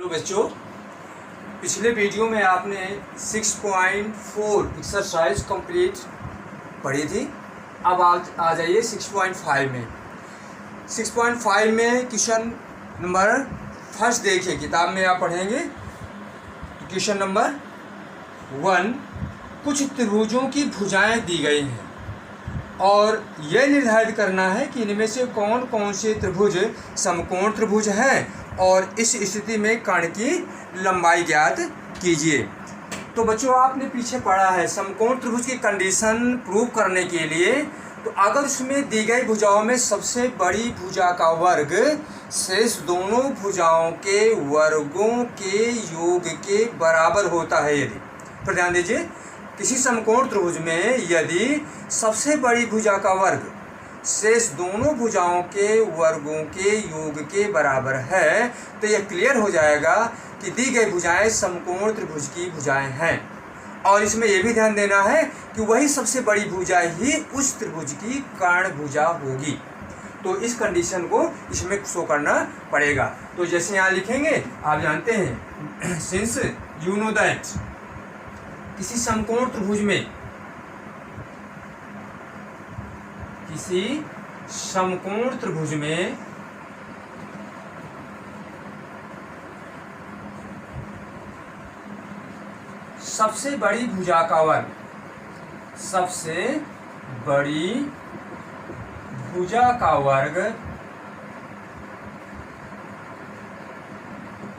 तो बच्चों, पिछले वीडियो में आपने 6.4 एक्सरसाइज कंप्लीट पढ़ी थी। अब आ जाइए 6.5 में। 6.5 में क्वेश्चन नंबर फर्स्ट देखिए, किताब में आप पढ़ेंगे। क्वेश्चन नंबर 1, कुछ त्रिभुजों की भुजाएं दी गई हैं और यह निर्धारित करना है कि इनमें से कौन कौन से त्रिभुज समकोण त्रिभुज हैं और इस स्थिति में कर्ण की लंबाई ज्ञात कीजिए। तो बच्चों, आपने पीछे पढ़ा है समकोण त्रिभुज की कंडीशन प्रूव करने के लिए, तो अगर उसमें दी गई भुजाओं में सबसे बड़ी भुजा का वर्ग शेष दोनों भुजाओं के वर्गों के योग के बराबर होता है। यदि पर ध्यान दीजिए, किसी समकोण त्रिभुज में यदि सबसे बड़ी भुजा का वर्ग शेष दोनों भुजाओं के वर्गों के योग के बराबर है, तो यह क्लियर हो जाएगा कि दी गई भुजाएं समकोण त्रिभुज की भुजाएं हैं। और इसमें यह भी ध्यान देना है कि वही सबसे बड़ी भुजा ही उस त्रिभुज की कर्ण भुजा होगी। तो इस कंडीशन को इसमें शो करना पड़ेगा। तो जैसे यहाँ लिखेंगे, आप जानते हैं, सिंस यू नो दैट किसी समकोण त्रिभुज में सबसे बड़ी भुजा का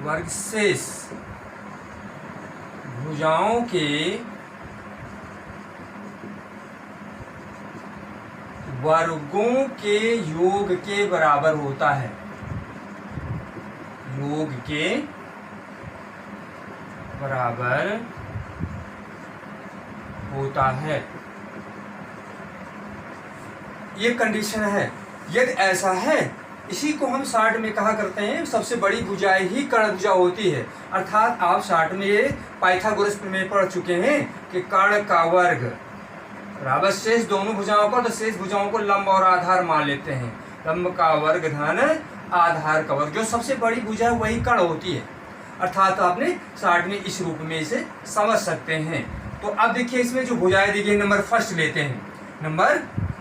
वर्ग शेष भुजाओं के वर्गों के योग के बराबर होता है। योग के बराबर होता है, ये कंडीशन है। यदि ऐसा है, इसी को हम शॉर्ट में कहा करते हैं सबसे बड़ी भुजा ही कर्ण भुजा होती है। अर्थात आप शॉर्ट में ये पाइथागोरस में पढ़ चुके हैं कि कर्ण का वर्ग बराबर शेष दोनों भुजाओं का, तो शेष भुजाओं को लंब और आधार मान लेते हैं। लंब का वर्ग धन आधार का वर्ग, जो सबसे बड़ी भुजा है वही कर्ण होती है। अर्थात आपने शॉर्ट में इस रूप में इसे समझ सकते हैं। तो अब देखिए, इसमें जो भुजाएं दी गई, नंबर फर्स्ट लेते हैं। नंबर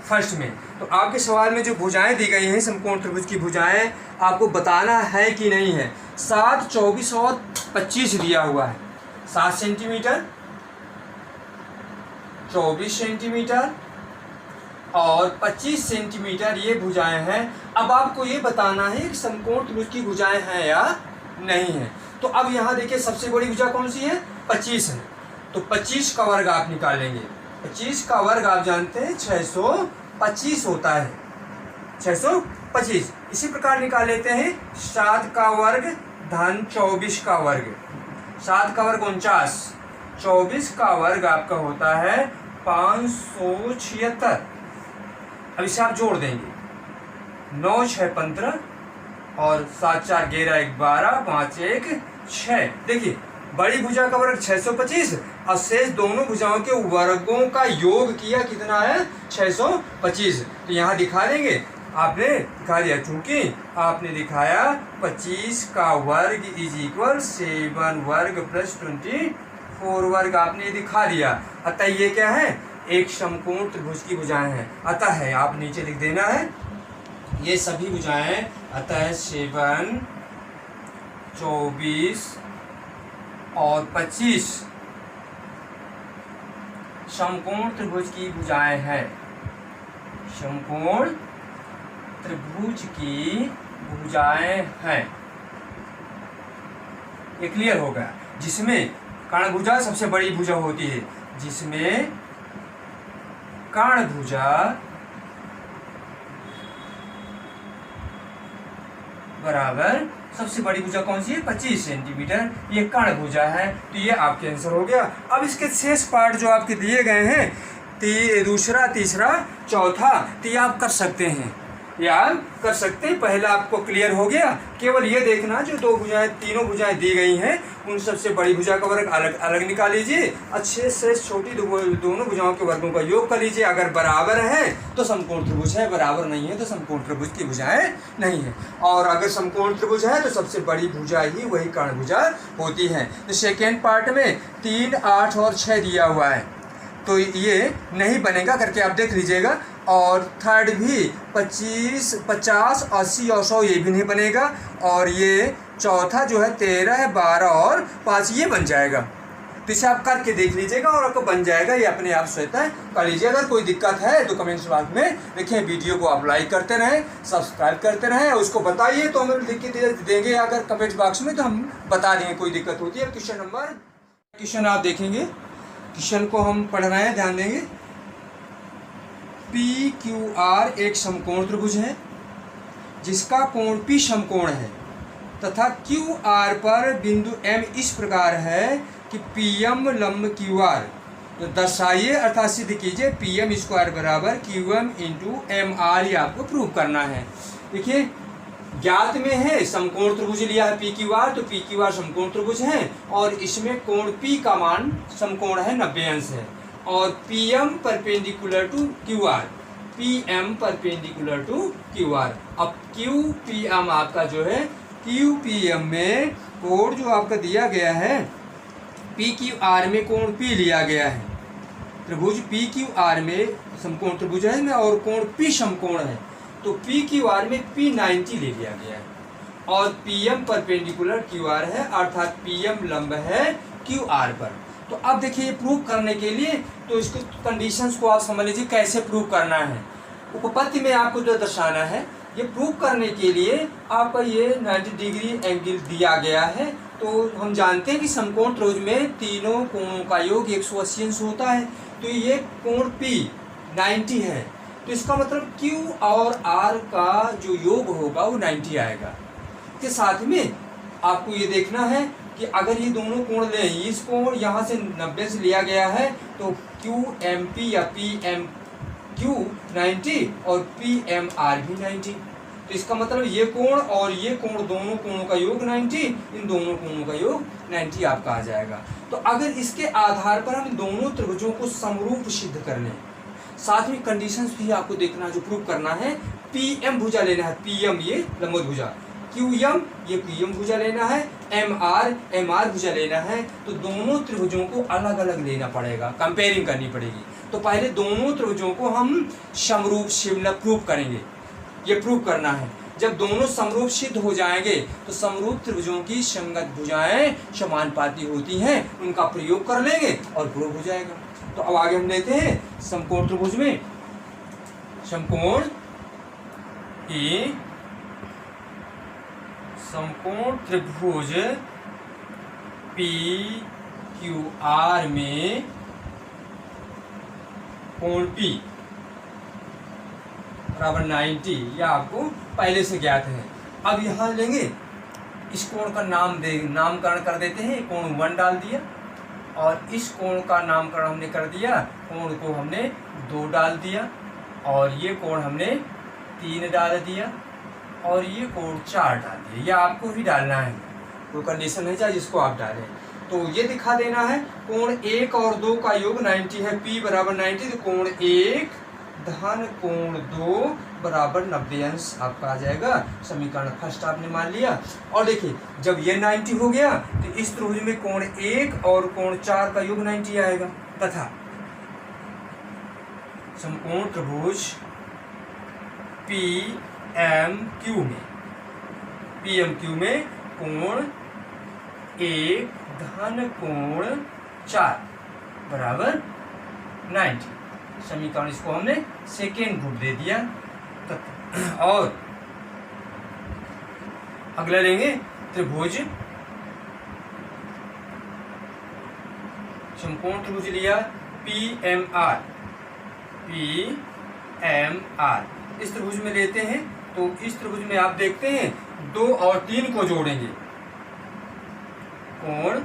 फर्स्ट में तो आपके सवाल में जो भुजाएं दी गई हैं समकोण त्रिभुज की भुजाएं, आपको बताना है कि नहीं है। 7, 24 और 25 दिया हुआ है। 7 सेंटीमीटर, 24 सेंटीमीटर और 25 सेंटीमीटर ये भुजाएं हैं। अब आपको ये बताना है कि समकोण त्रिभुज की भुजाएं हैं या नहीं है। तो अब यहाँ देखिए, सबसे बड़ी भुजा कौन सी है? 25 है। तो 25 का वर्ग आप निकालेंगे। 25 का वर्ग आप जानते हैं 625 होता है। 625 इसी प्रकार निकाल लेते हैं। 7 का वर्ग धन 24 का वर्ग, 7 का वर्ग 49, 24 का वर्ग आपका होता है 576। अब इसे आप जोड़ देंगे, 9 6 15 और 7 4 11 12 5 1 6। देखिए, बड़ी भुजा का वर्ग 625 और शेष दोनों भुजाओं के वर्गों का योग किया कितना है? 625। तो यहाँ दिखा देंगे, आपने दिखा दिया, चूंकि आपने दिखाया 25 का वर्ग इज इक्वल 7 वर्ग प्लस 24 वर्ग, आपने दिखा दिया। अतः ये क्या है? एक समकोण त्रिभुज की भुजाएं हैं। अतः है, आप नीचे लिख देना है ये सभी भुजाएं। अतः 7, 24 और 25 समकोण त्रिभुज की भुजाएं हैं। समकोण त्रिभुज की भुजाएं हैं, ये क्लियर हो गया। जिसमें कर्ण भुजा सबसे बड़ी भुजा होती है, जिसमें कर्ण भुजा बराबर सबसे बड़ी भुजा कौन सी है? 25 सेंटीमीटर, ये कर्ण भुजा है। तो ये आपके आंसर हो गया। अब इसके शेष पार्ट जो आपके दिए गए हैं, दूसरा, तीसरा, चौथा, तो ये आप कर सकते हैं। या कर सकते हैं। पहला आपको क्लियर हो गया। केवल ये देखना जो दो भुजाएं, तीनों भुजाएं दी गई हैं, उन सबसे बड़ी भुजा का वर्ग अलग अलग निकाल लीजिए। अच्छे से छोटी दोनों भुजाओं के वर्गों का योग कर लीजिए। अगर बराबर है तो समकोण त्रिभुज है, बराबर नहीं है तो समकोण त्रिभुज की भुजाएं नहीं है। और अगर समकोण त्रिभुज है तो सबसे बड़ी भुजा ही वही कर्ण भुजा होती है। तो सेकेंड पार्ट में 3, 8 और 6 दिया हुआ है, तो ये नहीं बनेगा करके आप देख लीजिएगा। और थर्ड भी 25, 50, 80 और 100 ये भी नहीं बनेगा। और ये चौथा जो है 13, 12 और 5 ये बन जाएगा। तो इसे आप करके देख लीजिएगा और आपको बन जाएगा। ये अपने आप स्वतः कर लीजिए। अगर कोई दिक्कत है तो कमेंट्स बॉक्स में लिखें। वीडियो को आप लाइक करते रहें, सब्सक्राइब करते रहें, उसको बताइए तो हम लिख के देंगे। अगर कमेंट बॉक्स में तो हम बता देंगे कोई दिक्कत होती है। क्वेश्चन आप देखेंगे, क्वेश्चन को हम पढ़ रहे हैं, ध्यान देंगे। PQR एक समकोण त्रिभुज है जिसका कोण P समकोण है तथा QR पर बिंदु M इस प्रकार है कि PM लंब QR। तो दर्शाइए अर्थात सिद्ध कीजिए PM स्क्वायर बराबर QM इंटू MR। ये आपको प्रूव करना है। देखिए ज्ञात में है समकोण त्रिभुज लिया है PQR, तो PQR समकोण त्रिभुज है और इसमें कोण P का मान समकोण है 90 अंश है। और PM perpendicular to QR, PM perpendicular to QR। अब QPM आपका जो है, QPM में कोण जो आपका दिया गया है, PQR में कोण P लिया गया है। त्रिभुज PQR में समकोण त्रिभुज है और कोण P समकोण है, तो PQR में P90 ले लिया गया है। और PM परपेंडिकुलर QR है अर्थात PM लंब है QR पर। तो अब देखिए ये प्रूव करने के लिए तो इसको कंडीशंस को आप समझ लीजिए कैसे प्रूव करना है। उपपत्ति में आपको जो दर्शाना है, ये प्रूव करने के लिए आपका ये 90 डिग्री एंगल दिया गया है। तो हम जानते हैं कि समकोण त्रिभुज में तीनों कोणों का योग 180 अंश होता है। तो ये कोण P 90 है, तो इसका मतलब Q और R का जो योग होगा वो 90 आएगा। के साथ में आपको ये देखना है कि अगर ये दोनों कोण लें, इस कोण यहाँ से 90 से लिया गया है तो QMP या PMQ 90 और PMR भी 90। तो इसका मतलब ये कोण और ये कोण, दोनों कोणों का योग 90, इन दोनों कोणों का योग 90 आपका आ जाएगा। तो अगर इसके आधार पर हम दोनों त्रिभुजों को समरूप सिद्ध कर लें, साथ में कंडीशंस भी आपको देखना, जो प्रूव करना है। PM भुजा लेना है, PM ये लंबवत भुजा, QM ये QM भुजा लेना है, MR भुजा लेना है। तो दोनों त्रिभुजों को अलग अलग लेना पड़ेगा, कंपेयरिंग करनी पड़ेगी। तो पहले दोनों त्रिभुजों को हम समरूप सिद्ध प्रूव करेंगे। ये प्रूव करना है। जब दोनों समरूप सिद्ध हो जाएंगे तो समरूप त्रिभुजों की संगत भुजाएं समानुपाती होती हैं, उनका प्रयोग कर लेंगे और प्रूव हो जाएगा। तो अब आगे हम लेते हैं समकोण त्रिभुज में। समकोण त्रिभुज PQR में कोण P बराबर 90, यह आपको पहले से ज्ञात है। अब यहाँ लेंगे, इस कोण का नामकरण कर देते हैं। कोण 1 डाल दिया और इस कोण का नामकरण हमने कर दिया, कोण को हमने 2 डाल दिया और ये कोण हमने 3 डाल दिया और ये कोण 4 डाल दिया। ये आपको ही डालना है, कोई कंडीशन है चाहे जिसको आप डालें। तो ये दिखा देना है कोण 1 और 2 का योग 90 है, P बराबर 90। तो कोण 1 धन कोण 2 बराबर 90 अंश आपका आ जाएगा। समीकरण फर्स्ट आपने मान लिया। और देखिए जब ये 90 हो गया तो इस त्रिभुज में कोण 1 और कोण 4 का योग 90 आएगा। तथा समकोण त्रिभुज PMQ में कोण 1 धन कोण 4 बराबर 90। समीकरण इसको हमने सेकेंड रूप दे दिया। और अगला लेंगे त्रिभुज, समकोण त्रिभुज लिया PMR। इस त्रिभुज में लेते हैं तो इस त्रिभुज में आप देखते हैं 2 और 3 को जोड़ेंगे, कोण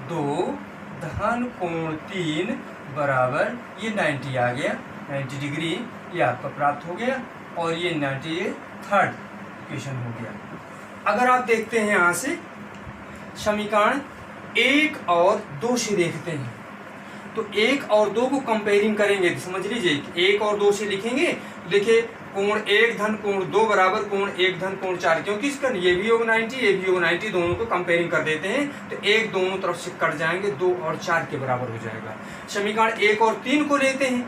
2 धन कोण 3 बराबर ये 90 आ गया, 90 डिग्री ये आपका प्राप्त हो गया। और ये 90, ये थर्ड इक्वेशन हो गया। अगर आप देखते हैं यहाँ से समीकरण 1 और 2 से देखते हैं, तो 1 और 2 को कंपेयरिंग करेंगे तो समझ लीजिए 1 और 2 से लिखेंगे तो देखिए कोण 1 धन कोण 2 बराबर कोण 1 धन कोण 4, क्योंकि इसका ये भी होगा 90, ये भी होगा 90, दोनों को कंपेयरिंग कर देते हैं तो 1 दोनों तरफ से कट जाएंगे, 2 और 4 के बराबर हो जाएगा। समीकरण 1 और 3 को लेते हैं,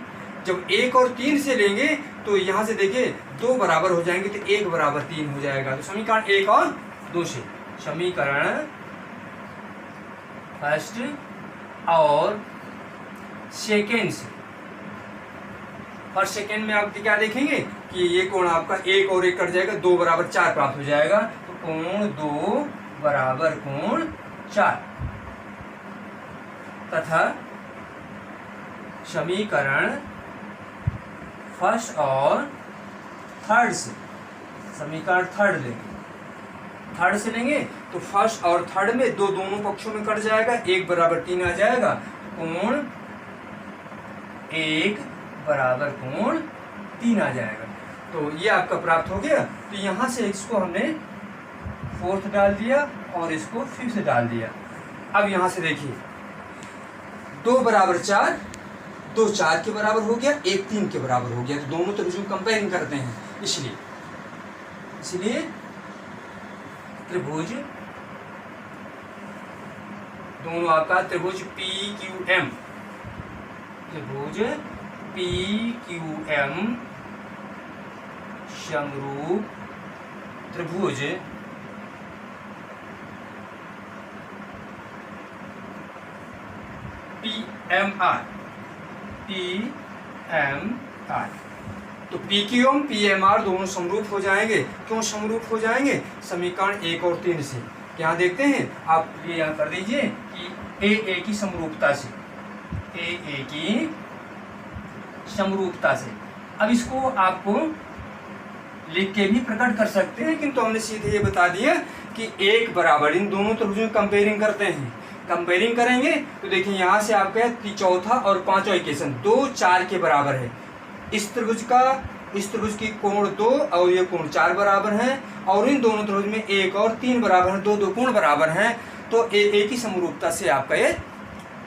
जब 1 और 3 से लेंगे तो यहाँ से देखिए 2 बराबर हो जाएंगे तो 1 बराबर 3 हो जाएगा। तो समीकरण 1 और 2 से, समीकरण फर्स्ट और सेकेंड से, फर्स्ट सेकेंड में आप क्या देखेंगे कि ये कोण आपका 1 और 1 कट जाएगा, 2 बराबर 4 प्राप्त हो जाएगा। तो कोण 2 बराबर कोण 4 तथा समीकरण फर्स्ट और थर्ड से, समीकरण थर्ड से लेंगे तो फर्स्ट और थर्ड में दोनों पक्षों में कट जाएगा, 1 बराबर 3 आ जाएगा, कोण 1 बराबर कोण 3 आ जाएगा। तो ये आपका प्राप्त हो गया। तो यहाँ से इसको हमने फोर्थ डाल दिया और इसको फिफ्थ डाल दिया। अब यहाँ से देखिए 2 बराबर 4, 2 4 के बराबर हो गया, 1 3 के बराबर हो गया। तो दोनों तरफ जो कंपेयरिंग करते हैं, इसलिए त्रिभुज, दोनों आपका त्रिभुज PQM, त्रिभुज PQM समरूप त्रिभुज PMR, तो PQM PMR दोनों समरूप हो जाएंगे। क्यों समरूप हो जाएंगे? समीकरण 1 और 3 से। यहाँ देखते हैं आप, ये यहाँ कर दीजिए कि AA की समरूपता से, AA की समरूपता से। अब इसको आपको लिख के भी प्रकट कर सकते हैं, किंतु हमने सीधे ये बता दिया कि 1 बराबर, इन दोनों त्रिभुजों में कंपेयरिंग करते हैं। कंपेयरिंग करेंगे तो देखिए यहाँ से आपका चौथा और पांचवा इक्वेशन 2 4 के बराबर है। इस त्रिभुज की कोण 2 और ये कोण 4 बराबर हैं, और इन दोनों त्रिभुज में 1 और 3 बराबर हैं, 2 कोण बराबर हैं। तो AA की समरूपता से आपका ये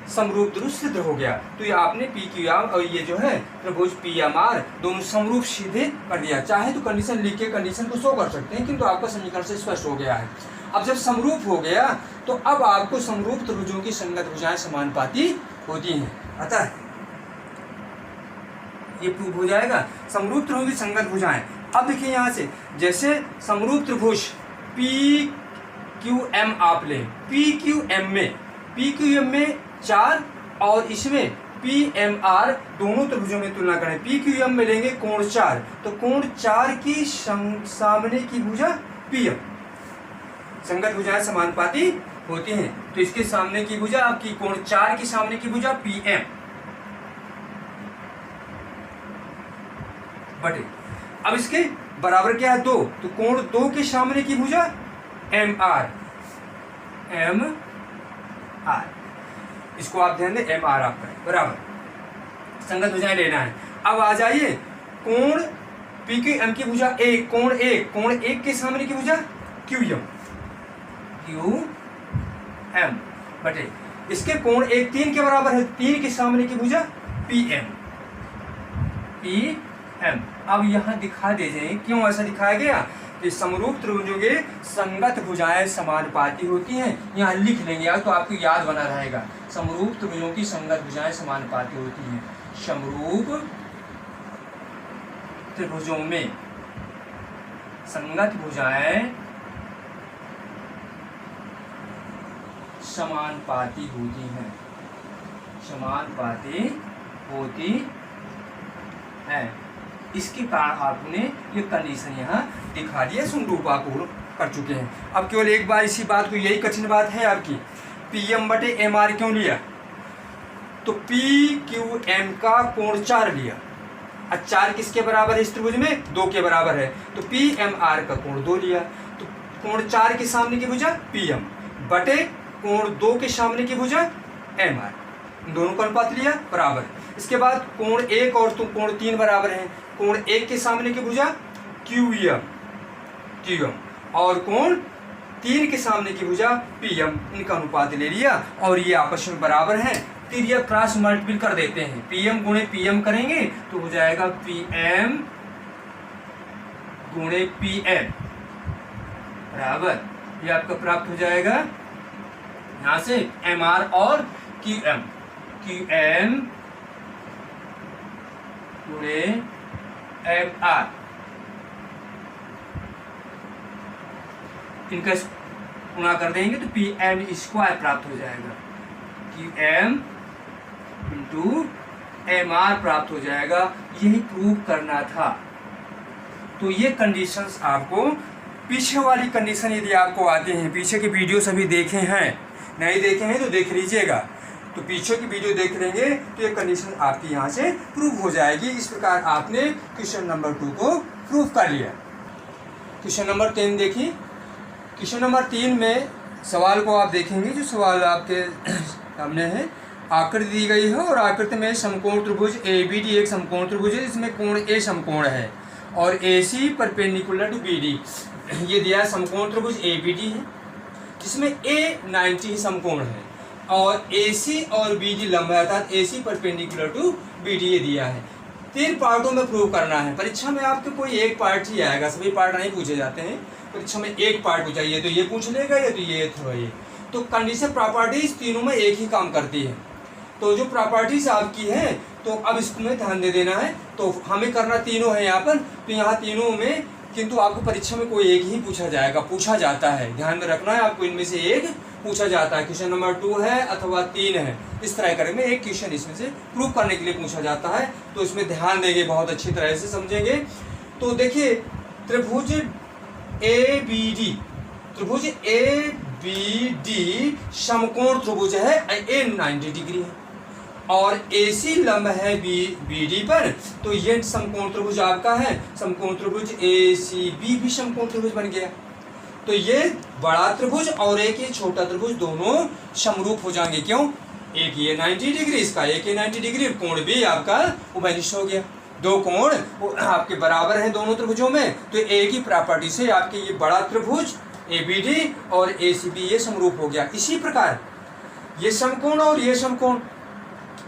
समरूप त्रिभुज सिद्ध हो गया। तो ये आपने PQM और ये जो है त्रिभुज PMR दोनों समरूप सीधे कर दिया। चाहे तो कंडीशन लिख के कंडीशन को शो कर सकते हैं, किंतु आपका समीकरण से स्पष्ट हो गया है। अब जब समरूप हो गया तो अब आपको समरूप त्रिभुजों की संगत भुजाएं समानुपाती होती हैं। अतः ये प्रूव हो जाएगा समरूप त्रिभुज की संगत भुजाएं। अब देखिए यहाँ से, जैसे समरूप त्रिभुज PQM आप लें, PQM में 4 और इसमें PMR दोनों त्रिभुजों में तुलना करें। PQM में लेंगे कोण 4, तो कोण 4 की सामने की भुजा PM, संगत भुजाएं समानुपाती होती हैं। तो इसके सामने की भुजा आपकी, कोण 4 की सामने की भुजा PM बटे, अब इसके बराबर क्या है 2, तो कोण 2 के सामने की भुजा MR, इसको आप ध्यान दें, MR आपका है बराबर, संगत भुजाएं लेना है। अब आ जाइए कोण PQM की भुजा 1, कोण 1 के सामने की भुजा QM बटे, इसके कोण 1 3 के बराबर है, 3 के सामने की भुजा PM। अब यहाँ दिखा दीजिए क्यों ऐसा दिखाया गया कि समरूप त्रिभुजों के संगत भुजाएं समानुपाती होती हैं। यहाँ लिख लेंगे तो आपको याद बना रहेगा, समरूप त्रिभुजों की संगत भुजाएं समानुपाती होती हैं। समरूप त्रिभुजों में संगत भुजाएं समानुपाती होती हैं, समानुपाती होती हैं। इसके कारण आपने ये कंडीशन यहाँ दिखा दिया, समरूप आप कर चुके हैं। अब केवल एक बार इसी बात को, यही कठिन बात है आपकी, PM बटे MR क्यों लिया? तो PQM का कोण 4 लिया, और 4 किसके बराबर है इस त्रिभुज में? 2 के बराबर है, तो PMR का कोण 2 लिया। तो कोण 4 के सामने की भुजा PM बटे कोण 2 के सामने की भुजा MR, दोनों का अनुपात लिया बराबर। इसके बाद कोण 1 और कोण 3 बराबर हैं, कोण 1 के सामने की भुजा QM और कोण 3 के सामने की भुजा PM, इनका अनुपात ले लिया और ये आपस में बराबर हैं। फिर यह क्रॉस मल्टीपल कर देते हैं, PM गुणे PM करेंगे तो हो जाएगा PM गुणे PM बराबर, ये आपका प्राप्त हो जाएगा यहाँ से MR और QM गुणे MR, इनका गुणा कर देंगे तो PM स्क्वायर प्राप्त हो जाएगा, QM इंटू MR प्राप्त हो जाएगा। यही प्रूव करना था। तो ये कंडीशंस आपको, पीछे वाली कंडीशन यदि आपको आते हैं, पीछे की वीडियो सभी देखे हैं, नहीं देखे हैं तो देख लीजिएगा, तो पीछे की वीडियो देख लेंगे तो ये कंडीशन आपकी यहाँ से प्रूव हो जाएगी। इस प्रकार आपने क्वेश्चन नंबर 2 को प्रूव कर लिया। क्वेश्चन नंबर 3 देखिए। क्वेश्चन नंबर 3 में सवाल को आप देखेंगे, जो सवाल आपके सामने है, आकृति दी गई है और आकृति में समकोण त्रिभुज ABD एक समकोण त्रिभुज है, इसमें कोण A समकोण है और AC परपेंडिकुलर टू BD। ये दिया समकोण त्रिभुज ABD है जिसमें A 90 समकोण है और AC और BD लंब है, अर्थात AC परपेंडिकुलर टू BD ये दिया है। 3 पार्टों में प्रूव करना है। परीक्षा में आपके कोई एक पार्ट ही आएगा, सभी पार्ट नहीं पूछे जाते हैं। परीक्षा में एक पार्ट पूछा, ये तो ये पूछ लेगा, ये तो ये अथवा ये। तो कंडीशन प्रॉपर्टीज तीनों में एक ही काम करती है। तो जो प्रॉपर्टीज आपकी है तो अब इसमें ध्यान दे देना है। तो हमें करना तीनों है यहाँ पर, तो यहाँ तीनों में किंतु आपको परीक्षा में कोई एक ही पूछा जाएगा, पूछा जाता है, ध्यान में रखना है आपको, इनमें से एक पूछा जाता है। क्वेश्चन नंबर 2 है अथवा 3 है, इस तरह करेंगे, एक क्वेश्चन इसमें से प्रूव करने के लिए पूछा जाता है। तो इसमें ध्यान देंगे, बहुत अच्छी तरह से समझेंगे। तो देखिए त्रिभुज ABD समकोण त्रिभुज है, A 90 डिग्री है और AC लंब है BD पर, तो ये समकोण त्रिभुज आपका है, समकोण त्रिभुज ACB भी समकोण त्रिभुज बन गया। तो ये बड़ा त्रिभुज और एक ये छोटा त्रिभुज दोनों समरूप हो जाएंगे। क्यों? एक ये 90 डिग्री, इसका एक ये 90 डिग्री, कोण भी आपका उभयनिष्ठ हो गया। 2 कोण आपके बराबर हैं दोनों त्रिभुजों में, तो एक ही प्रॉपर्टी से आपके ये बड़ा त्रिभुज ABD और ACB ये समरूप हो गया। इसी प्रकार ये समकोण और ये समकोण,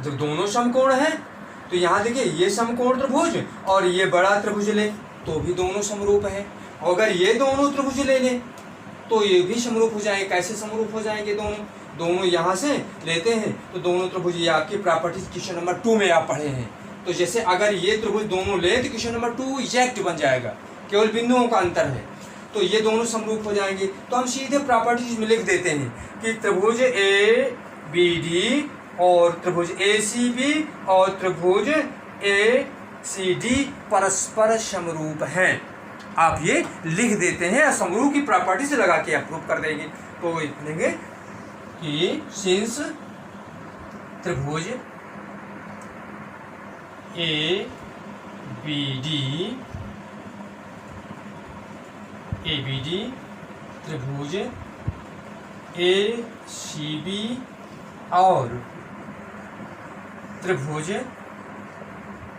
जब दोनों समकोण हैं तो यहाँ देखिए ये समकोण त्रिभुज और ये बड़ा त्रिभुज ले तो भी दोनों समरूप है। अगर ये दोनों त्रिभुज ले लें तो ये भी समरूप हो जाएंगे। कैसे समरूप हो जाएंगे? दोनों यहाँ से लेते हैं तो दोनों त्रिभुज, ये आपकी प्रॉपर्टीज क्वेश्चन नंबर 2 में आप पढ़े हैं। तो जैसे अगर ये त्रिभुज दोनों ले तो क्वेश्चन नंबर 2 एग्जैक्ट बन जाएगा, केवल बिंदुओं का अंतर है। तो ये दोनों समरूप हो जाएंगे। तो हम सीधे प्रॉपर्टीज में लिख देते हैं कि त्रिभुज ABD और त्रिभुज ACB और त्रिभुज ACD परस्पर समरूप हैं। आप ये लिख देते हैं, समरूप की प्रॉपर्टी से लगा के आप प्रूव कर देंगे। तो लिखेंगे कि सिंस त्रिभुज ABD त्रिभुज ACB और त्रिभुज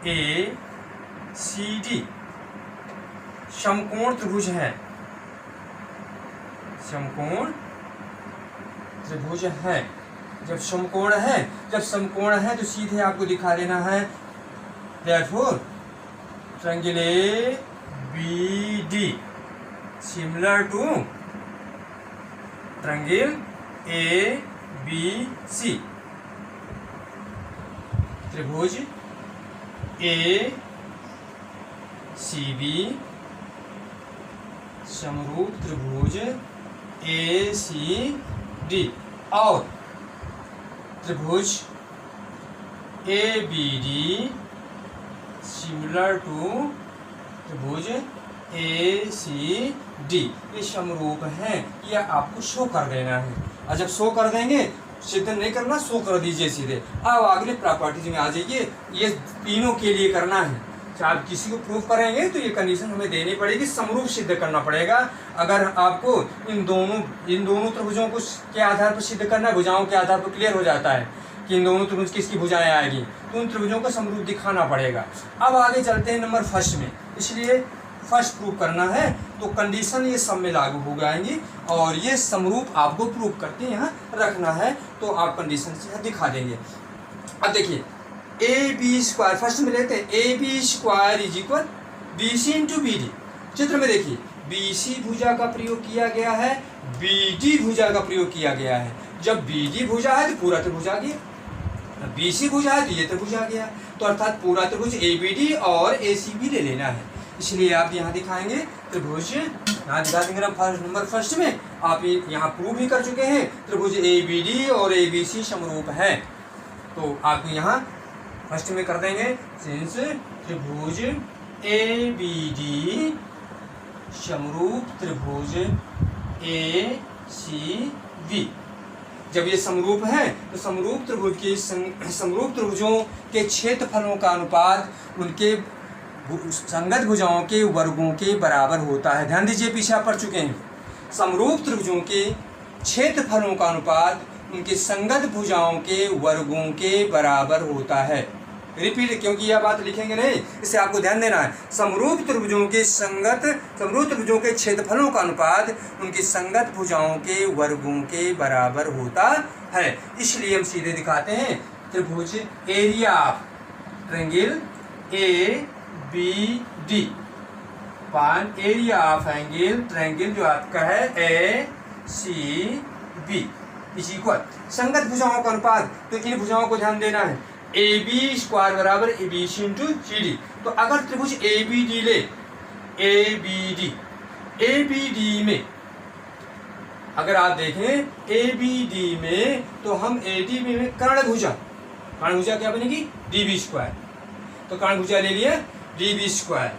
ACD समकोण त्रिभुज है, समकोण त्रिभुज है। जब समकोण है तो सीधे आपको दिखा देना है, therefore triangle ABD similar to triangle ABC। त्रिभुज ACB समरूप त्रिभुज ACD और त्रिभुज ABD सिमिलर टू त्रिभुज ACD, ये समरूप हैं। यह आपको शो कर देना है और जब शो कर देंगे, सिद्ध नहीं करना, शो कर दीजिए सीधे। अब अगले प्रॉपर्टीज में आ जाइए। ये तीनों के लिए करना है, चाहे आप किसी को प्रूव करेंगे तो ये कंडीशन हमें देनी पड़ेगी, समरूप सिद्ध करना पड़ेगा। अगर आपको इन दोनों त्रिभुजों को के आधार पर सिद्ध करना है, भुजाओं के आधार पर क्लियर हो जाता है कि इन दोनों त्रिभुज किसकी भुजाएं आएगी, तो उन त्रिभुजों को समरूप दिखाना पड़ेगा। अब आगे चलते हैं नंबर 1 में। इसलिए फर्स्ट प्रूव करना है तो कंडीशन ये सब में लागू हो जाएंगी और ये समरूप आपको प्रूव करके यहाँ रखना है तो आप कंडीशन से दिखा देंगे। अब देखिए ए बी स्क्वायर फर्स्ट में लेते हैं, A B square is equal B C into B D. चित्र में देखिए बी सी भुजा का प्रयोग किया गया है, बी डी भुजा का प्रयोग किया गया है। जब बी डी भुजा है तो पूरा त्रिभुज आ गया, बी सी भुजा है तो ये त्रिभुज आ गया, तो अर्थात पूरा त्रिभुज ए बी डी और ए सी बी ले लेना है। इसलिए आप यहाँ दिखाएंगे त्रिभुज, यहाँ दिखा देंगे नंबर फर्स्ट में आप यहाँ प्रूव भी कर चुके हैं त्रिभुज ए बी डी और ए बी सी समरूप है। तो आप यहाँ फर्स्ट में कर देंगे सिंस त्रिभुज ए बी डी समरूप त्रिभुज ए सी बी। जब ये समरूप है तो समरूप त्रिभुज के समरूप त्रिभुजों के क्षेत्रफलों का अनुपात उनके संगत भुजाओं के वर्गों के बराबर होता है। ध्यान दीजिए पीछे आप पढ़ चुके हैं, समरूप त्रिभुजों के क्षेत्रफलों का अनुपात उनके संगत भुजाओं के वर्गों के बराबर होता है। रिपीट, क्योंकि यह बात लिखेंगे नहीं, इसे आपको ध्यान देना है। समरूप त्रिभुजों के क्षेत्रफलों का अनुपात उनकी संगत भुजाओं के वर्गों के बराबर होता है। इसलिए हम सीधे दिखाते हैं त्रिभुज area of triangle A B D पान एरिया ऑफ एंगल ट्रायंगल जो आपका है A C B is equal संगत भुजाओं का अनुपात। तो इन भुजाओं को ध्यान देना है, ए बी स्क्वायर बराबर A B C into C D. तो अगर त्रिभुज ए बी डी ले, ए बी डी में अगर आप देखें ए बी डी में तो हम ए डी में कर्ण भुजा क्या बनेगी डी बी स्क्वायर। तो कर्ण भुजा ले लिया D B square,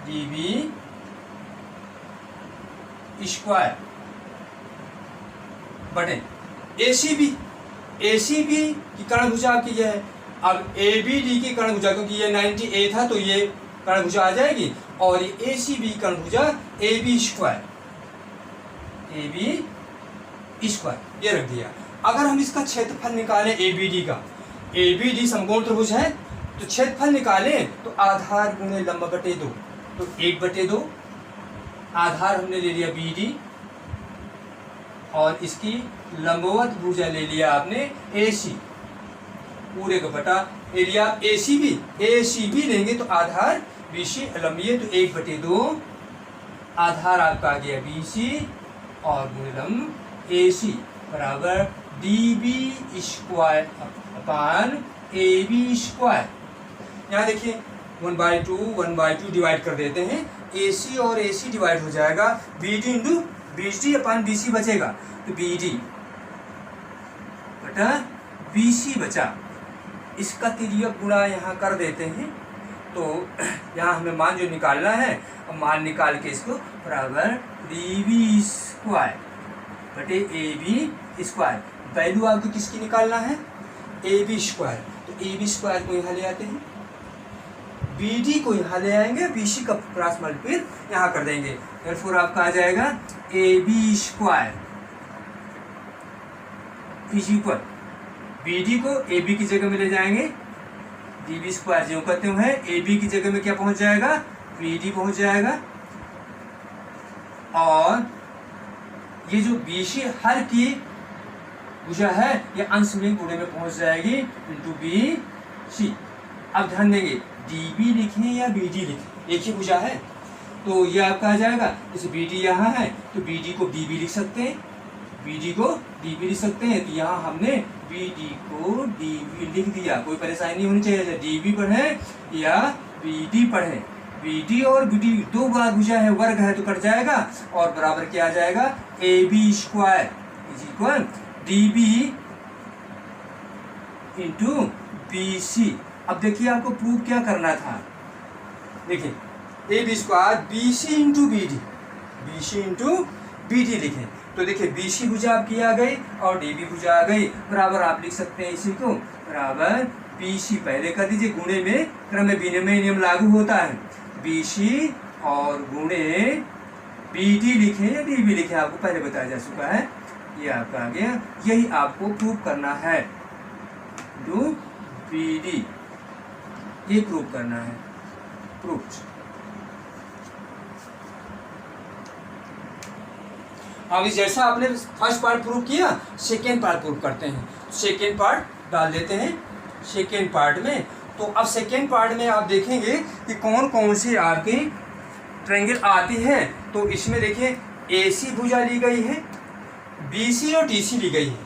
D B square बटे ए सी बी की कर्ण भुजा आपकी यह है। अब ए बी डी की कर्ण भुजा, क्योंकि ये 90A था तो ये कर्ण भुजा आ जाएगी और ये ए सी बी कर्ण भुजा ए बी स्क्वायर ये रख दिया। अगर हम इसका क्षेत्रफल निकालें ए बी डी का, ए बी डी समकोण त्रिभुज है तो क्षेत्रफल निकालें तो आधार गुणे लंब बटे 2, तो 1/2 आधार हमने ले लिया बी डी और इसकी लंबवत भुजा ले लिया आपने ए सी, पूरे का बटा एरिया ए सी बी लेंगे तो आधार बी सी लंबिए तो 1/2 आधार आपका आ गया बी सी और गुणिलंब ए सी बराबर D B square upon A B square. यहाँ देखिए 1/2 डिवाइड कर देते हैं, ए सी और ए सी डिवाइड हो जाएगा, B D into B D upon B C बचेगा तो बी डी बटा बी सी बचा। इसका तिर्यक गुणा यहाँ कर देते हैं तो यहाँ हमें मान जो निकालना है, अब मान निकाल के इसको बराबर डी बी स्क्वायर बटे ए बी स्क्वायर। वैल्यू आपको किसकी निकालना है ए बी स्क्वायर, तो ए बी स्क्वायर को यहाँ ले आते हैं, बी डी को यहाँ ले आएंगे, बी सी का क्रॉस मल्टीप्लाई यहाँ कर देंगे, फिर आपका आ जाएगा A B square is equal B D को ए बी की जगह में ले जाएंगे, डी बी स्क्वायर जो कहते हुए ए बी की जगह में क्या पहुंच जाएगा बी डी पहुंच जाएगा और ये जो बी सी हर की भुजा है ये अंश में गुणे में पहुंच जाएगी इंटू बी सी। अब ध्यान देंगे डी बी लिखें या बी डी लिखें, एक ही भुजा है तो ये आपका आ जाएगा। जैसे बी डी यहाँ है तो बी डी को डी बी लिख सकते हैं, बी डी को डी बी लिख सकते हैं, तो यहाँ हमने बी डी को डी बी लिख दिया, कोई परेशानी नहीं होनी चाहिए, डी बी पढ़े या बी डी पढ़े, बी डी और बी डी दो बार भुजा है वर्ग है तो कट जाएगा और बराबर क्या आ जाएगा A B square is equal D B into B C. अब देखिए आपको प्रूव क्या करना था, देखिए A B square B C into B D लिखें तो देखिए बी सी भुजा आपकी आ गई और डी बी भुजा आ गई, बराबर आप लिख सकते हैं इसी को बराबर बी सी पहले कर दीजिए, गुणे में क्रम में विनिमय नियम लागू होता है, बी सी और गुणे बी डी लिखें या डी बी लिखें आपको पहले बताया जा चुका है, ये आपका आ गया। यही आपको प्रूव करना है, डू बी डी ये प्रूव करना है, प्रूफ। अब जैसा आपने फर्स्ट पार्ट प्रूव किया, सेकेंड पार्ट प्रूव करते हैं। सेकेंड पार्ट डाल देते हैं सेकेंड पार्ट में। तो अब सेकेंड पार्ट में आप देखेंगे कि कौन कौन सी आपकी ट्रायंगल आती है। तो इसमें देखिए AC भुजा ली गई है, BC और DC ली गई है,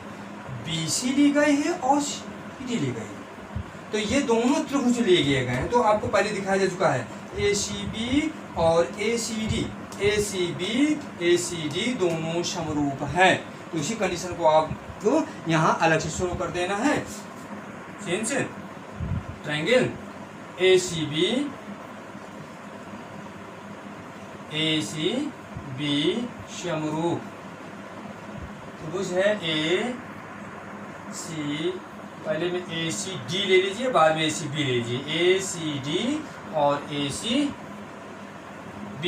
BC ली गई है और CD ली गई है। तो ये दोनों त्रिभुज ले गए गए हैं। तो आपको पहले दिखाया जा चुका है ACB और ACD दोनों समरूप हैं। तो इसी कंडीशन को आपको यहाँ अलग से शुरू कर देना है। सिंस ट्रायंगल ACB समरूप त्रिभुज है पहले में ACD ले लीजिए, बाद में ACB ले लीजिए। ACD और ACB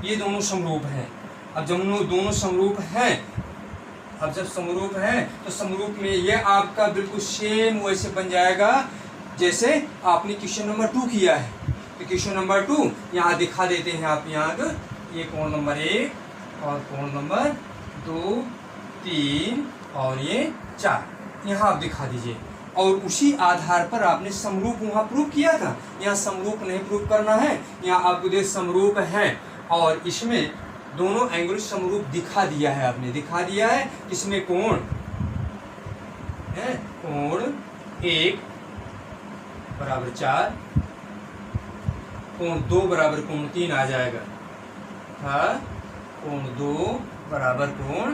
ये दोनों समरूप हैं। अब जब दोनों समरूप हैं, जब समरूप हैं तो समरूप में ये आपका बिल्कुल सेम वैसे बन जाएगा जैसे आपने क्वेश्चन नंबर 2 किया है। तो क्वेश्चन नंबर 2 यहाँ दिखा देते हैं आप। यहाँ ये कोण नंबर 1 और कोण नंबर 2, 3 और ये 4 यहाँ आप दिखा दीजिए। और उसी आधार पर आपने समरूप वहाँ प्रूव किया था। यहाँ समरूप नहीं प्रूव करना है, यहाँ आपको देख समरूप है और इसमें दोनों एंगल समरूप दिखा दिया है। आपने दिखा दिया है इसमें कोण है, कोण 1 बराबर 4, कोण 2 बराबर कोण 3 आ जाएगा। हाँ, कोण 2 बराबर कोण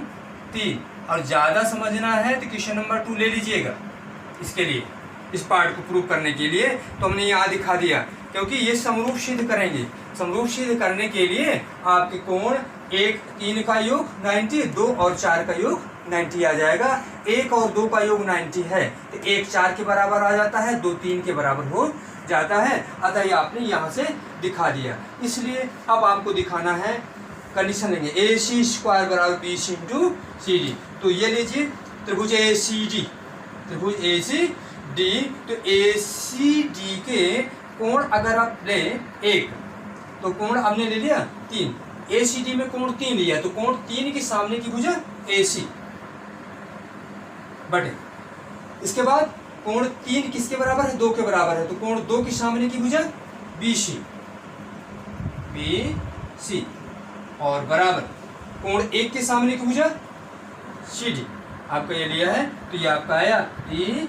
3। और ज़्यादा समझना है तो क्वेश्चन नंबर 2 ले लीजिएगा। इसके लिए इस पार्ट को प्रूव करने के लिए तो हमने यहाँ दिखा दिया, क्योंकि ये समरूप सिद्ध करेंगे। समरूप सिद्ध करने के लिए आपके कोण 1 3 का योग 90, 2 और 4 का योग 90 आ जाएगा। 1 और 2 का योग 90 है तो 1 4 के बराबर आ जाता है, 2 3 के बराबर हो जाता है। अतः ये आपने यहाँ से दिखा दिया। इसलिए अब आपको दिखाना है, कंडीशन लेंगे AC² बराबर BC इंटू CD। तो ये लीजिए त्रिभुज ACD, त्रिभुज ACD। तो ACD के कोण अगर आप ले 1 तो कोण आपने ले लिया 3। ACD में कोण 3 लिया तो कोण 3 के सामने की भुजा AC बटे। इसके बाद कोण 3 किसके बराबर है, 2 के बराबर है। तो कोण 2 के सामने की भुजा BC और बराबर कोण 1 के सामने की भुजा CD। आपका ये लिया है तो ये आपका आया E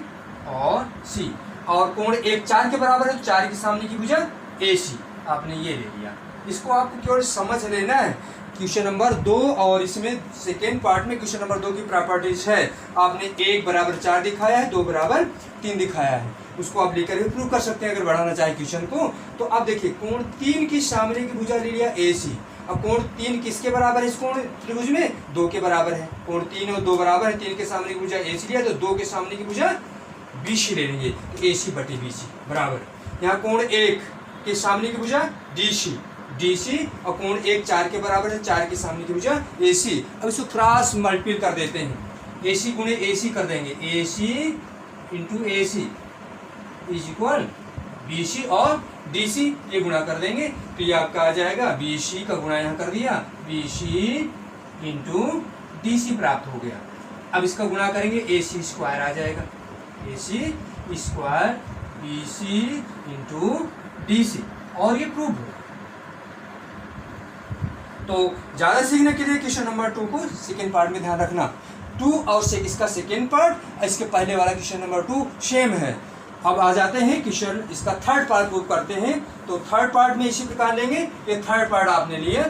और C। और कोण 1 4 के बराबर है तो 4 के सामने की भुजा AC आपने ये ले लिया। इसको आपको केवल समझ लेना है। क्वेश्चन नंबर 2 और इसमें सेकेंड पार्ट में क्वेश्चन नंबर 2 की प्रॉपर्टीज है। आपने 1 बराबर 4 दिखाया है, 2 बराबर 3 दिखाया है। उसको आप लेकर भी प्रूव कर सकते हैं अगर बढ़ाना चाहे क्वेश्चन को। तो अब देखिए कोण 3 की सामने की भुजा ले लिया AC। अब कोण 3 किसके बराबर है इस कोण त्रिभुज में, 2 के बराबर है। कोण 3 और 2 बराबर है, 3 के सामने की भुजा AC लिया तो 2 के सामने की भुजा BC ले लेंगे। तो AC बटे BC बराबर। यहाँ कोण 1 के सामने की भुजा DC और कोण 1 4 के बराबर है, 4 के सामने की भुजा AC। अब इसको क्रॉस मल्टीप्लाई कर देते हैं, AC गुणे AC कर देंगे। AC into AC is equal BC और DC ये गुणा कर देंगे तो ये आपका आ जाएगा BC का गुणा यहाँ कर दिया, BC इंटू DC प्राप्त हो गया। अब इसका गुणा करेंगे AC² आ जाएगा, AC² BC इंटू DC और ये प्रूव हो। तो ज़्यादा सीखने के लिए क्वेश्चन नंबर 2 को सेकेंड पार्ट में ध्यान रखना। 2 और इसका सेकेंड पार्ट, इसके पहले वाला क्वेश्चन नंबर 2 सेम है। अब आ जाते हैं क्वेश्चन इसका थर्ड पार्ट प्रूव करते हैं। तो थर्ड पार्ट में इसी प्रकार लेंगे। ये थर्ड पार्ट आपने लिया।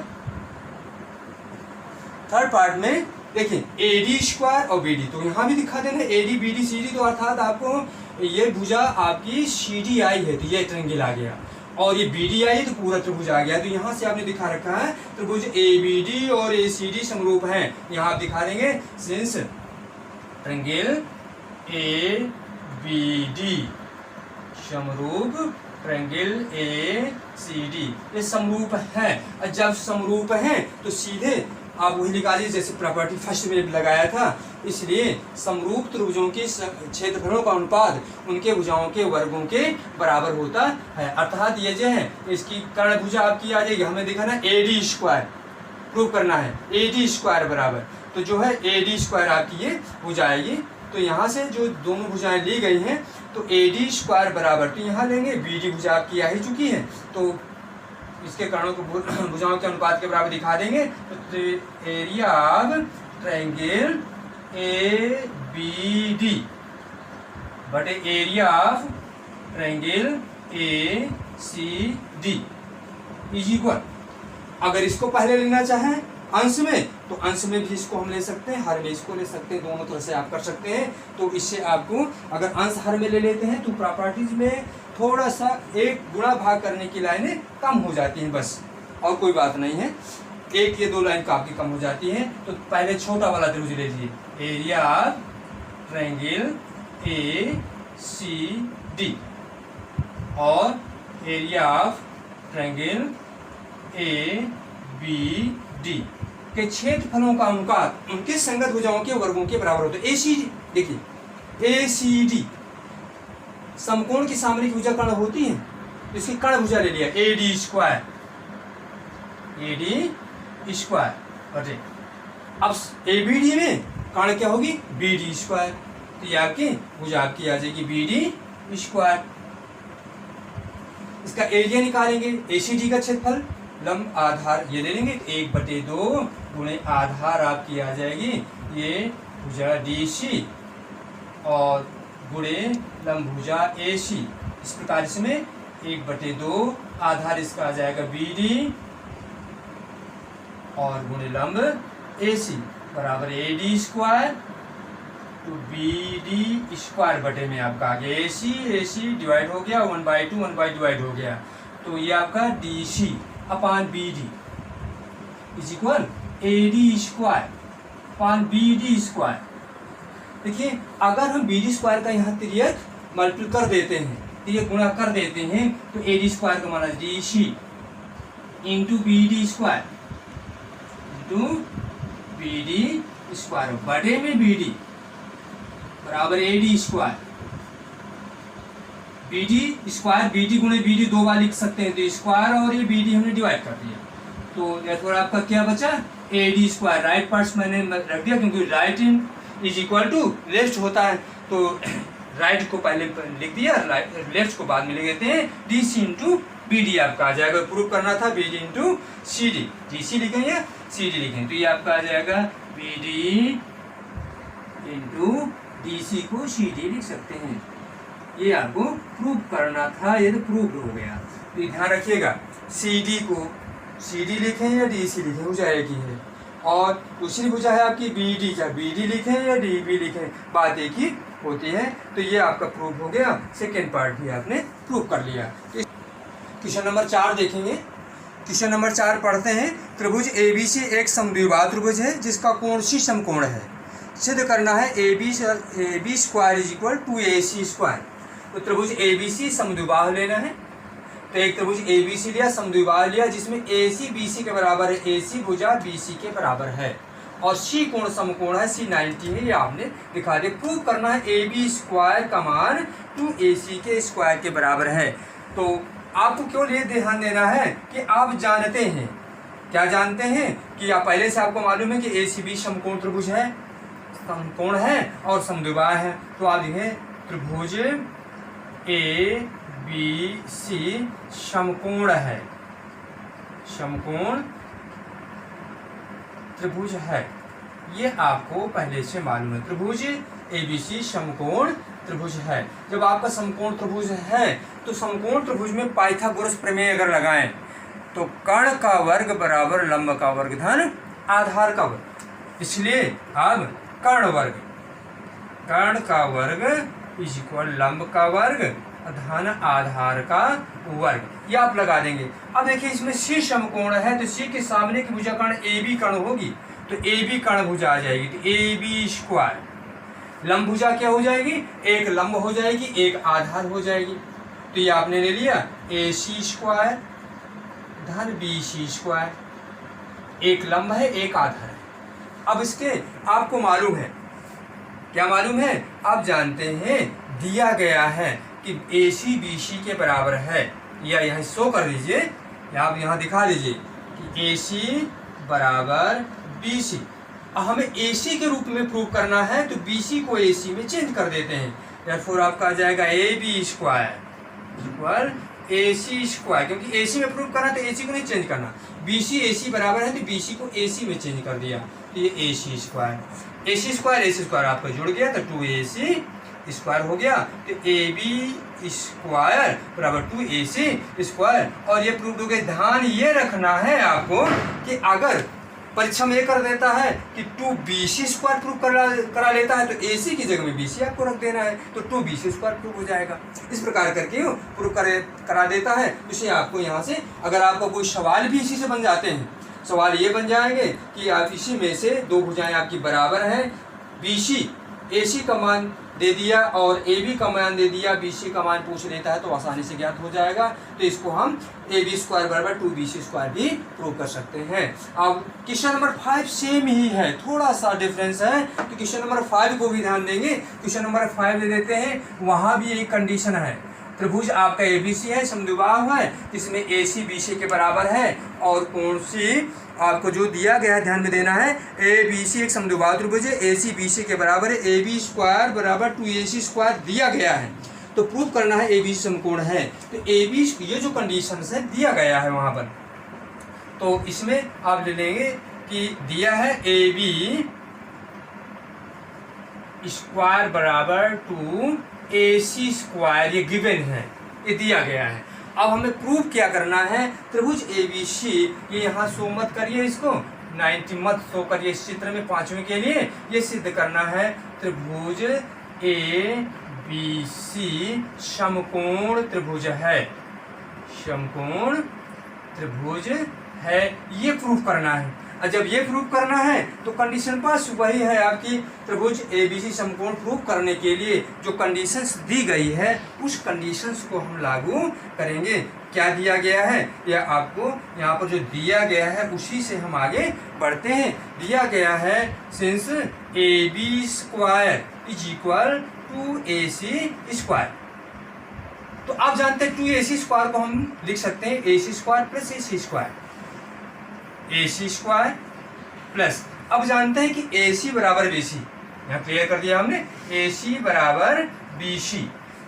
थर्ड पार्ट में देखिए AD² और BD, तो यहाँ भी दिखा देना AD BD CD। तो अर्थात आपको ये भुजा आपकी CD आई है तो ये ट्रायंगल आ गया, और ये BD आई तो पूरा त्रिभुज आ गया। तो यहाँ से आपने दिखा रखा है त्रिभुज ABD और ACD समरूप हैं। यहाँ आप दिखा देंगे सिंस ट्रायंगल ABD समरूप ट्रायंगल ACD ये समरूप है। और जब समरूप हैं तो सीधे आप वही निकालिए जैसे प्रॉपर्टी फर्स्ट में लगाया था। इसलिए समरूप त्रिभुजों के क्षेत्रफलों का अनुपात उनके भुजाओं के वर्गों के बराबर होता है। अर्थात ये जो है इसकी कर्ण भुजा आपकी आ जाएगी, हमें देखा ना AD स्क्वायर प्रूव करना है, AD स्क्वायर बराबर, तो जो है AD स्क्वायर आपकी ये भुजा आएगी। तो यहाँ से जो दोनों भुजाएं ली गई हैं तो AD स्क्वायर बराबर, तो यहाँ लेंगे BD भुजा आपकी आ ही चुकी है, तो इसके कर्णों को भुजाओं के अनुपात के बराबर दिखा देंगे। तो एरिया ऑफ ट्रायंगल ABD बटे area of triangle ACD is equal, अगर इसको पहले लेना चाहें अंश में तो अंश में भी इसको हम ले सकते हैं, हर में इसको ले सकते हैं, दोनों तरह से आप कर सकते हैं। तो इससे आपको अगर अंश हर में ले लेते हैं तो प्रॉपर्टीज में थोड़ा सा एक गुणा भाग करने की लाइनें कम हो जाती हैं, बस और कोई बात नहीं है। एक ये दो लाइन काफी कम हो जाती हैं। तो पहले छोटा वाला त्रिभुज ले लीजिए, एरिया ऑफ ट्रायंगल ACD और एरिया ऑफ ट्रायंगल ABD के क्षेत्रफलों का अनुपात उनके संगत भुजाओं के वर्गों के बराबर होता है। ACD देखिए, ACD समकोण की सामने की भुजा कर्ण होती है, इसकी कर्ण भुजा ले लिया AD स्क्वायर, AD स्क्वायर बटे, अब ABD में कर्ण क्या होगी BD स्क्वायर, तो ये आपकी भुजा आपकी आ जाएगी BD स्क्वायर। इसका एरिया निकालेंगे, ACD का क्षेत्रफल लंब आधार ये ले लेंगे, 1/2 गुणे आधार आपकी आ जाएगी ये भुजा DC और गुणे लंब भुजा AC। इस प्रकार इसमें 1/2 आधार इसका आ जाएगा BD और गुणे लंब AC बराबर AD स्क्वायर तो BD स्क्वायर बटे में आपका आ गया AC डिवाइड हो गया 1/2 1/2 डिवाइड हो गया, तो ये आपका DC upon BD is equal AD square upon BD square. देखिए अगर हम BD स्क्वायर का यहाँ तिर्यक मल्टीपल कर देते हैं, तिर्यक गुणा कर देते हैं, तो AD स्क्वायर का माना DC into BD square into BD square बटे में BD बराबर AD square, BD square BD गुणे BD दो बार लिख सकते हैं, तो स्क्वायर और ये BD हमने डिवाइड कर दिया, तो therefore आपका क्या बचा AD स्क्वायर। राइट पार्ट्स मैंने रख दिया क्योंकि right in is equal to left होता है, तो राइट को पहले लिख दिया, लेफ्ट को बाद में लिख देते हैं, DC इंटू BD आपका आ जाएगा। प्रूव करना था BD इंटू CD, DC लिखें या CD लिखें, तो ये आपका आ जाएगा BD इंटू DC को CD लिख सकते हैं। ये आपको प्रूव करना था, ये तो प्रूव हो गया। तो ध्यान रखिएगा CD को CD लिखें या DC लिखें, भुजा एक ही है, और दूसरी भुजा है आपकी BD, क्या BD लिखें या DB लिखें, बात एक ही होती है। तो ये आपका प्रूव हो गया, सेकेंड पार्ट भी आपने प्रूव कर लिया। क्वेश्चन नंबर 4 देखेंगे। क्वेश्चन नंबर 4 पढ़ते हैं। त्रिभुज ABC एक समद्विबाहु त्रिभुज है जिसका कोण C समकोण है। सिद्ध करना है AB square is equal to AC square. तो त्रिभुज ABC समद्विबाहु लेना है, तो एक त्रिभुज ABC लिया, समद्विबाहु लिया, जिसमें AC BC के बराबर है, AC भुजा BC के बराबर है, और C कोण समकोण है, C 90 है, ये आपने दिखा दिया। प्रूव करना है AB स्क्वायर का मान 2AC के स्क्वायर के बराबर है। तो आपको क्यों ये ध्यान देना है कि आप जानते हैं, क्या जानते हैं कि आप पहले से आपको मालूम है कि ACB समकोण त्रिभुज है, समकोण है और समद्विबाहु है। तो आप लिखें त्रिभुज ABC समकोण है, समकोण त्रिभुज है, ये आपको पहले से मालूम है। त्रिभुज ABC समकोण त्रिभुज है। जब आपका समकोण त्रिभुज है तो समकोण त्रिभुज में पाइथागोरस प्रमेय अगर लगाएं तो कर्ण का वर्ग बराबर लंब का वर्ग धन आधार का वर्ग, इसलिए अब कर्ण का वर्ग इज इक्वल लंब का वर्ग धन आधार का वर्ग, ये आप लगा देंगे। अब देखिए इसमें C समकोण है, तो C के सामने की भुजा कर्ण AB कर्ण होगी, तो AB कर्ण भुजा आ जाएगी, तो AB स्क्वायर। लंब भुजा क्या हो जाएगी, एक लंब हो जाएगी, एक आधार हो जाएगी, तो ये आपने ले लिया AC स्क्वायर धन BC स्क्वायर। एक लंब है, एक आधार है, अब इसके आपको मालूम है, क्या मालूम है, आप जानते हैं दिया गया है कि AC BC के बराबर है, या यहाँ शो कर दीजिए या आप यहाँ दिखा दीजिए कि AC बराबर BC। अब हमें AC के रूप में प्रूव करना है तो BC को AC में चेंज कर देते हैं, therefore आपका आ जाएगा AB square equal AC square, क्योंकि AC में प्रूव करना तो AC को नहीं चेंज करना, BC AC बराबर है तो BC को AC में चेंज कर दिया, तो ये AC स्क्वायर आपका जुड़ गया तो 2AC स्क्वायर हो गया, तो AB स्क्वायर बराबर 2AC स्क्वायर। और ये प्रूव हो गया। ध्यान ये रखना है आपको कि अगर परीक्षा में ये कर देता है कि 2BC स्क्वायर प्रूव करा लेता है तो AC की जगह में BC आपको रख देना है, तो 2BC स्क्वायर प्रूव हो जाएगा। इस प्रकार करके प्रूव करा देता है। इसे आपको यहाँ से अगर आपका कोई सवाल भी इसी से बन जाते हैं, सवाल ये बन जाएंगे कि आप इसी में से दो भुजाएं आपकी बराबर हैं, BC AC का मान दे दिया और AB का मान दे दिया, BC का मान पूछ लेता है तो आसानी से ज्ञात हो जाएगा। तो इसको हम AB स्क्वायर बराबर 2BC स्क्वायर भी प्रूव कर सकते हैं। अब क्वेश्चन नंबर 5 सेम ही है, थोड़ा सा डिफरेंस है, तो क्वेश्चन नंबर 5 को भी ध्यान देंगे। क्वेश्चन नंबर 5 दे देते हैं, वहाँ भी एक कंडीशन है, त्रिभुज आपका ABC है, समद्विबाहु है, इसमें AC BC के बराबर है और कौन सी आपको जो दिया गया है ध्यान में देना है, ABC एक समद्विबाहु त्रिभुज है, AC BC के बराबर है, AB स्क्वायर बराबर 2AC स्क्वायर दिया गया है, तो प्रूव करना है ABC समकोण है। तो AB ये जो कंडीशन है दिया गया है वहाँ पर, तो इसमें आप ले लेंगे कि दिया है AB स्क्वायर बराबर 2AC स्क्वायर, ये गिवन है, ये दिया गया है। अब हमें प्रूव क्या करना है, त्रिभुज ABC, ये यहाँ शो मत करिए, इसको 90 मत शो करिए इस चित्र में, 5वें के लिए ये सिद्ध करना है त्रिभुज ABC समकोण त्रिभुज है, समकोण त्रिभुज है, ये प्रूव करना है। और जब ये प्रूव करना है तो कंडीशन पास वही है आपकी, त्रिभुज ABC समकोण प्रूव करने के लिए जो कंडीशंस दी गई है उस कंडीशंस को हम लागू करेंगे। क्या दिया गया है, या आपको यहाँ पर जो दिया गया है उसी से हम आगे बढ़ते हैं। दिया गया है since AB square is equal 2AC square, तो आप जानते हैं 2AC स्क्वायर को हम लिख सकते हैं AC square plus AC square, AC square plus, अब जानते हैं कि AC बराबर BC, यहाँ क्लियर कर दिया हमने, AC बराबर BC,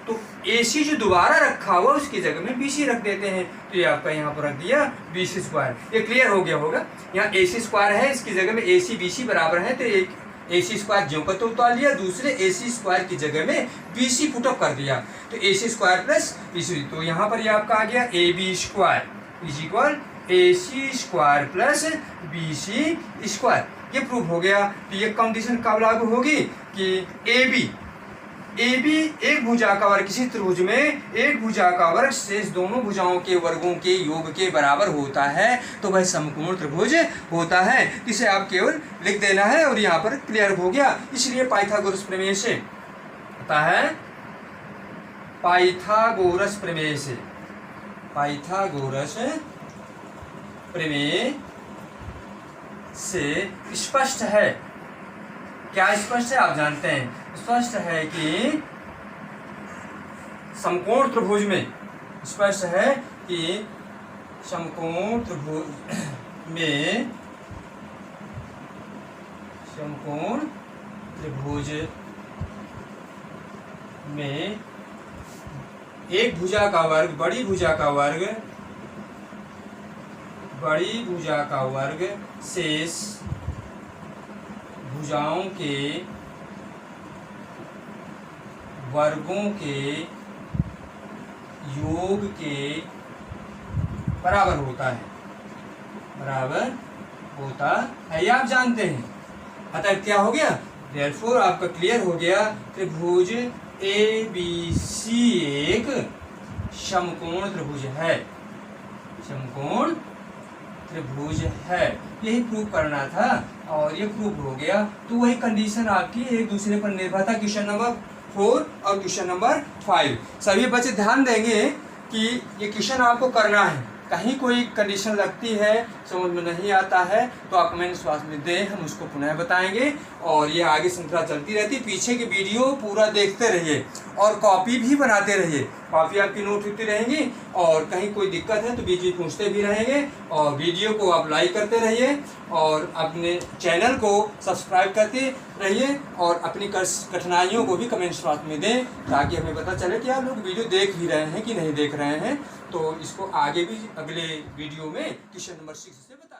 तो AC जो दोबारा रखा हुआ उसकी जगह में BC रख देते हैं, तो ये आपका यहाँ पर रख दिया BC स्क्वायर, ये क्लियर हो गया होगा। यहाँ AC स्क्वायर है, इसकी जगह में AC BC बराबर है, तो एक AC स्क्वायर ज्यों का त्यों उतार लिया, दूसरे AC स्क्वायर की जगह में BC पुटअप कर दिया, तो AC स्क्वायर प्लस BC, तो यहाँ पर ये आपका आ गया AB square is equal AC square plus BC square, ये प्रूव हो गया। तो ये कंडीशन कब लागू होगी कि AB एक भुजा का वर्ग, किसी त्रिभुज में एक भुजा का वर्ग शेष दोनों भुजाओं के वर्गों के योग के बराबर होता है, तो वह समकोण त्रिभुज होता है। इसे आप केवल लिख देना है और यहाँ पर क्लियर हो गया। इसलिए पाइथागोरस प्रमेय से होता है, पाइथागोरस प्रमेय से, पाइथागोरस प्रमेय से स्पष्ट है, क्या स्पष्ट है आप जानते हैं, स्पष्ट है कि समकोण त्रिभुज में, स्पष्ट है कि समकोण त्रिभुज में, समकोण त्रिभुज में एक भुजा का वर्ग, बड़ी भुजा का वर्ग, बड़ी भुजा का वर्ग शेष भुजाओं के वर्गों के योग के बराबर होता है, बराबर होता है, ये आप जानते हैं। अतः क्या हो गया, देयरफॉर आपका क्लियर हो गया, त्रिभुज ABC एक समकोण त्रिभुज है, समकोण त्रिभुज है, यही प्रूव करना था और ये प्रूव हो गया। तो वही कंडीशन आपकी एक दूसरे पर निर्भर था, क्वेश्चन नंबर 4 और क्वेश्चन नंबर 5। सभी बच्चे ध्यान देंगे कि ये क्वेश्चन आपको करना है, कहीं कोई कंडीशन लगती है, समझ में नहीं आता है, तो आप कमेंट बॉक्स में दें, हम उसको पुनः बताएंगे। और ये आगे श्रृंखला चलती रहती है, पीछे की वीडियो पूरा देखते रहिए और कॉपी भी बनाते रहिए, कॉपी आपकी नोट होती रहेंगी। और कहीं कोई दिक्कत है तो बीच में पूछते भी रहेंगे। और वीडियो को आप लाइक करते रहिए और अपने चैनल को सब्सक्राइब करते रहिए और अपनी कठिनाइयों को भी कमेंट्स बॉक्स में दें, ताकि हमें पता चले कि आप लोग वीडियो देख भी रहे हैं कि नहीं देख रहे हैं। तो इसको आगे भी अगले वीडियो में क्वेश्चन नंबर 6 से बताएं।